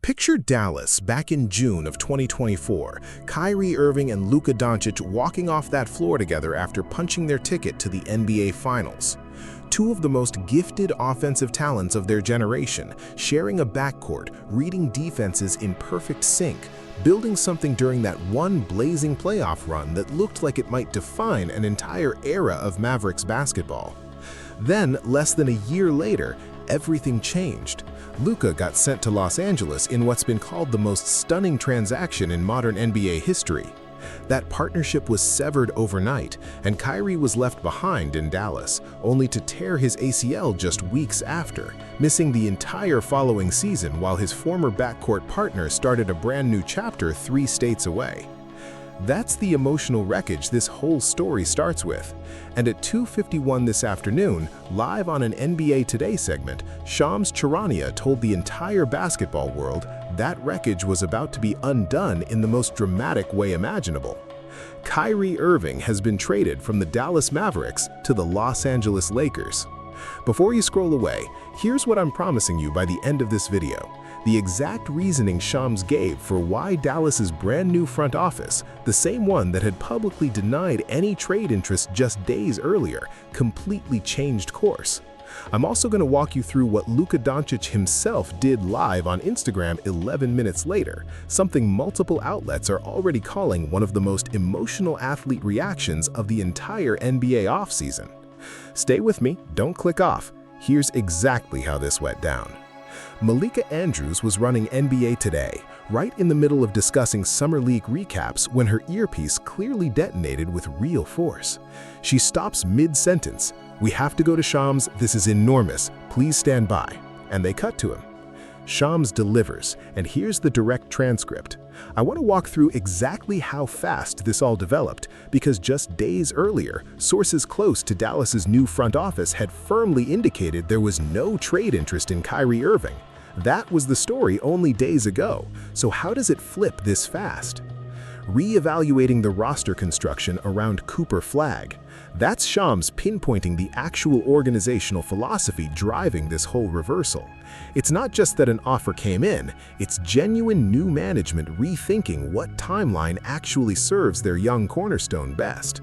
Picture Dallas back in June of 2024, Kyrie Irving and Luka Doncic walking off that floor together after punching their ticket to the NBA Finals. Two of the most gifted offensive talents of their generation, sharing a backcourt, reading defenses in perfect sync, building something during that one blazing playoff run that looked like it might define an entire era of Mavericks basketball. Then, less than a year later, everything changed. Luka got sent to Los Angeles in what's been called the most stunning transaction in modern NBA history. That partnership was severed overnight, and Kyrie was left behind in Dallas, only to tear his ACL just weeks after, missing the entire following season while his former backcourt partner started a brand new chapter 3 states away. That's the emotional wreckage this whole story starts with. And at 2:51 this afternoon, live on an NBA Today segment, Shams Charania told the entire basketball world that wreckage was about to be undone in the most dramatic way imaginable. Kyrie Irving has been traded from the Dallas Mavericks to the Los Angeles Lakers. Before you scroll away, here's what I'm promising you by the end of this video. The exact reasoning Shams gave for why Dallas's brand new front office, the same one that had publicly denied any trade interest just days earlier, completely changed course. I'm also going to walk you through what Luka Doncic himself did live on Instagram 11 minutes later, something multiple outlets are already calling one of the most emotional athlete reactions of the entire NBA offseason. Stay with me, don't click off. Here's exactly how this went down. Malika Andrews was running NBA Today, right in the middle of discussing Summer League recaps when her earpiece clearly detonated with real force. She stops mid-sentence. "We have to go to Shams, this is enormous, please stand by." And they cut to him. Shams delivers, and here's the direct transcript. I want to walk through exactly how fast this all developed, because just days earlier, sources close to Dallas's new front office had firmly indicated there was no trade interest in Kyrie Irving. That was the story only days ago, so how does it flip this fast? Re-evaluating the roster construction around Cooper Flag. That's Shams pinpointing the actual organizational philosophy driving this whole reversal. It's not just that an offer came in, it's genuine new management rethinking what timeline actually serves their young cornerstone best.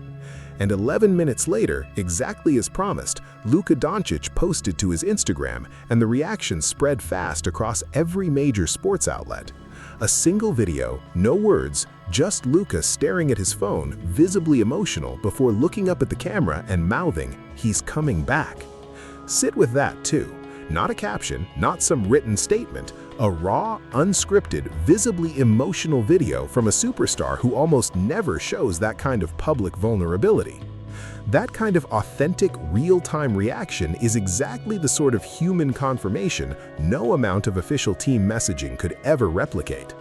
And 11 minutes later, exactly as promised, Luka Doncic posted to his Instagram, and the reaction spread fast across every major sports outlet. A single video, no words, just Luka staring at his phone, visibly emotional before looking up at the camera and mouthing, "He's coming back." Sit with that too. Not a caption, not some written statement, a raw, unscripted, visibly emotional video from a superstar who almost never shows that kind of public vulnerability. That kind of authentic, real-time reaction is exactly the sort of human confirmation no amount of official team messaging could ever replicate.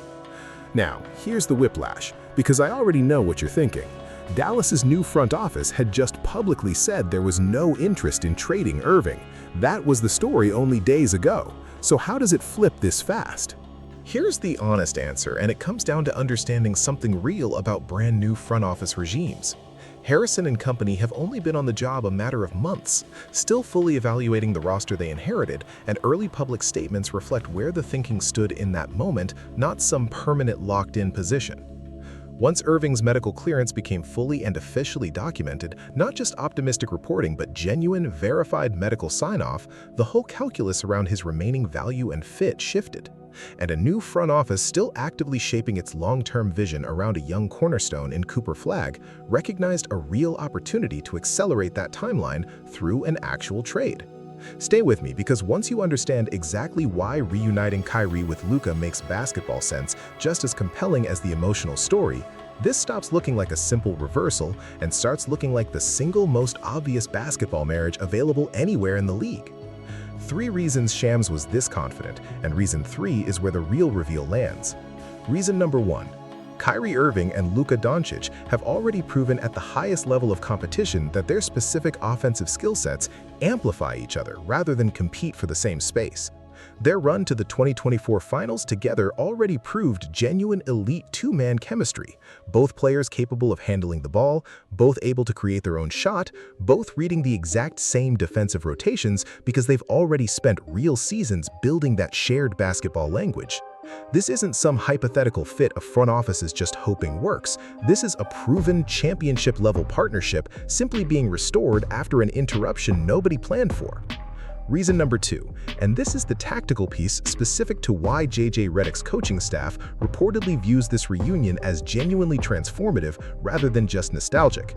Now, here's the whiplash, because I already know what you're thinking. Dallas's new front office had just publicly said there was no interest in trading Irving. That was the story only days ago. So how does it flip this fast? Here's the honest answer, and it comes down to understanding something real about brand new front office regimes. Harrison and company have only been on the job a matter of months, still fully evaluating the roster they inherited, and early public statements reflect where the thinking stood in that moment, not some permanent locked-in position. Once Irving's medical clearance became fully and officially documented, not just optimistic reporting but genuine, verified medical sign-off, the whole calculus around his remaining value and fit shifted. And a new front office still actively shaping its long-term vision around a young cornerstone in Cooper Flag recognized a real opportunity to accelerate that timeline through an actual trade. Stay with me, because once you understand exactly why reuniting Kyrie with Luka makes basketball sense just as compelling as the emotional story, this stops looking like a simple reversal and starts looking like the single most obvious basketball marriage available anywhere in the league. 3 reasons Shams was this confident, and reason 3 is where the real reveal lands. Reason number 1. Kyrie Irving and Luka Doncic have already proven at the highest level of competition that their specific offensive skill sets amplify each other rather than compete for the same space. Their run to the 2024 finals together already proved genuine elite two-man chemistry, both players capable of handling the ball, both able to create their own shot, both reading the exact same defensive rotations because they've already spent real seasons building that shared basketball language. This isn't some hypothetical fit a front office is just hoping works. This is a proven championship-level partnership simply being restored after an interruption nobody planned for. Reason number 2, and this is the tactical piece specific to why JJ Redick's coaching staff reportedly views this reunion as genuinely transformative rather than just nostalgic.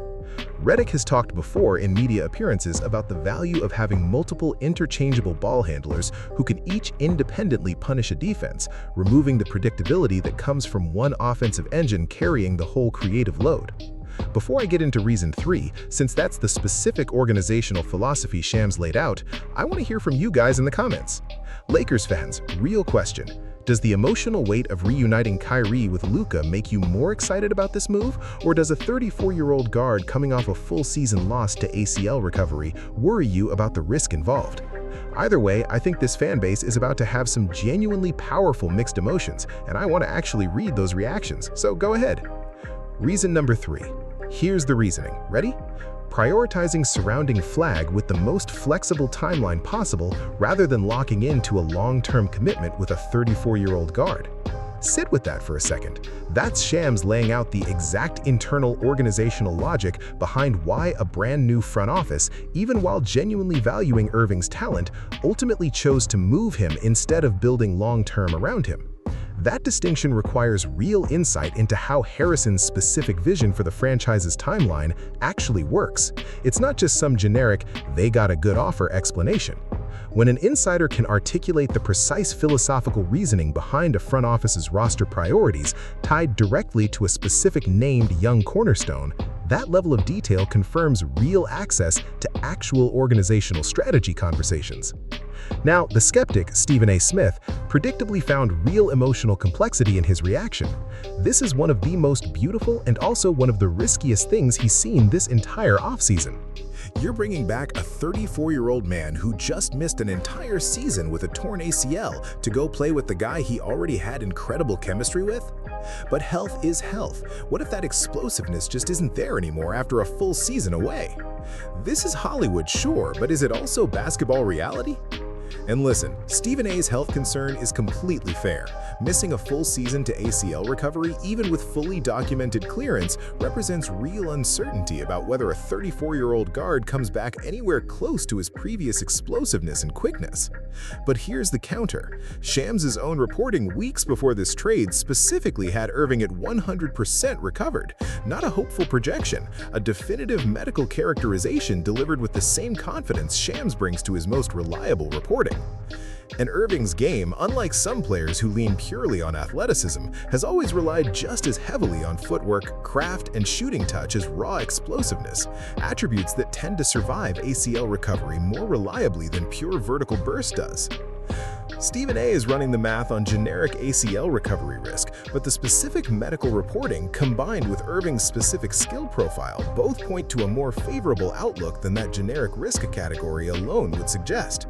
Redick has talked before in media appearances about the value of having multiple interchangeable ball handlers who can each independently punish a defense, removing the predictability that comes from one offensive engine carrying the whole creative load. Before I get into reason 3, since that's the specific organizational philosophy Shams laid out, I want to hear from you guys in the comments. Lakers fans, real question. Does the emotional weight of reuniting Kyrie with Luka make you more excited about this move, or does a 34-year-old guard coming off a full season loss to ACL recovery worry you about the risk involved? Either way, I think this fan base is about to have some genuinely powerful mixed emotions, and I want to actually read those reactions, so go ahead. Reason number 3. Here's the reasoning. Ready? Prioritizing surrounding flag with the most flexible timeline possible rather than locking into a long-term commitment with a 34-year-old guard. Sit with that for a second. That's Shams laying out the exact internal organizational logic behind why a brand new front office, even while genuinely valuing Irving's talent, ultimately chose to move him instead of building long-term around him. That distinction requires real insight into how Harrison's specific vision for the franchise's timeline actually works. It's not just some generic, "they got a good offer" explanation. When an insider can articulate the precise philosophical reasoning behind a front office's roster priorities tied directly to a specific named young cornerstone, that level of detail confirms real access to actual organizational strategy conversations. Now, the skeptic, Stephen A. Smith, predictably found real emotional complexity in his reaction. This is one of the most beautiful and also one of the riskiest things he's seen this entire offseason. You're bringing back a 34-year-old man who just missed an entire season with a torn ACL to go play with the guy he already had incredible chemistry with? But health is health. What if that explosiveness just isn't there anymore after a full season away? This is Hollywood, sure, but is it also basketball reality? And listen, Stephen A's health concern is completely fair. Missing a full season to ACL recovery, even with fully documented clearance, represents real uncertainty about whether a 34-year-old guard comes back anywhere close to his previous explosiveness and quickness. But here's the counter. Shams' own reporting weeks before this trade specifically had Irving at 100% recovered. Not a hopeful projection, a definitive medical characterization delivered with the same confidence Shams brings to his most reliable reporting. And Irving's game, unlike some players who lean purely on athleticism, has always relied just as heavily on footwork, craft, and shooting touch as raw explosiveness, attributes that tend to survive ACL recovery more reliably than pure vertical burst does. Stephen A is running the math on generic ACL recovery risk, but the specific medical reporting, combined with Irving's specific skill profile, both point to a more favorable outlook than that generic risk category alone would suggest.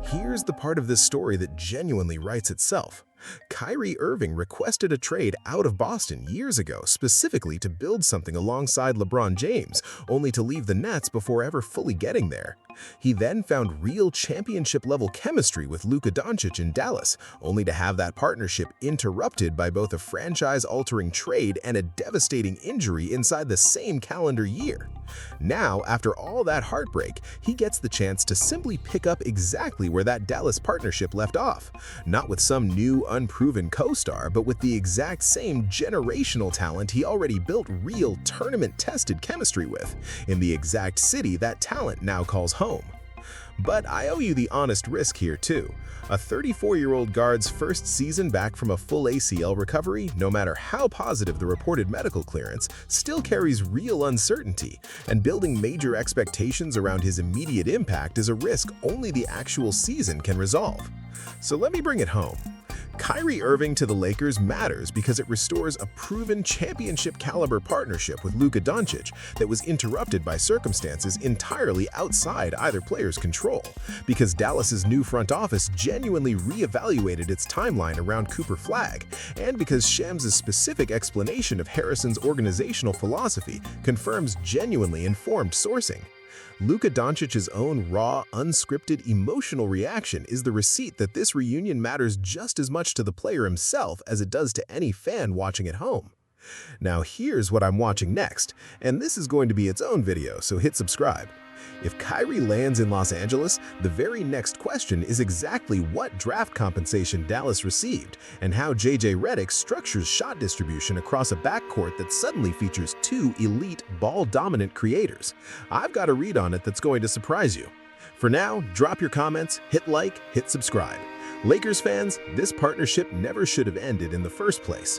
Here's the part of this story that genuinely writes itself. Kyrie Irving requested a trade out of Boston years ago specifically to build something alongside LeBron James, only to leave the Nets before ever fully getting there. He then found real championship-level chemistry with Luka Doncic in Dallas, only to have that partnership interrupted by both a franchise-altering trade and a devastating injury inside the same calendar year. Now, after all that heartbreak, he gets the chance to simply pick up exactly where that Dallas partnership left off. Not with some new, unproven co-star, but with the exact same generational talent he already built real, tournament-tested chemistry with, in the exact city that talent now calls home. But I owe you the honest risk here too. A 34-year-old guard's first season back from a full ACL recovery, no matter how positive the reported medical clearance, still carries real uncertainty, and building major expectations around his immediate impact is a risk only the actual season can resolve. So let me bring it home. Kyrie Irving to the Lakers matters because it restores a proven championship-caliber partnership with Luka Doncic that was interrupted by circumstances entirely outside either player's control, because Dallas's new front office genuinely reevaluated its timeline around Cooper Flagg, and because Shams' specific explanation of Harrison's organizational philosophy confirms genuinely informed sourcing. Luka Doncic's own raw, unscripted, emotional reaction is the receipt that this reunion matters just as much to the player himself as it does to any fan watching at home. Now here's what I'm watching next, and this is going to be its own video, so hit subscribe. If Kyrie lands in Los Angeles, the very next question is exactly what draft compensation Dallas received and how JJ Redick structures shot distribution across a backcourt that suddenly features two elite, ball-dominant creators. I've got a read on it that's going to surprise you. For now, drop your comments, hit like, hit subscribe. Lakers fans, this partnership never should have ended in the first place.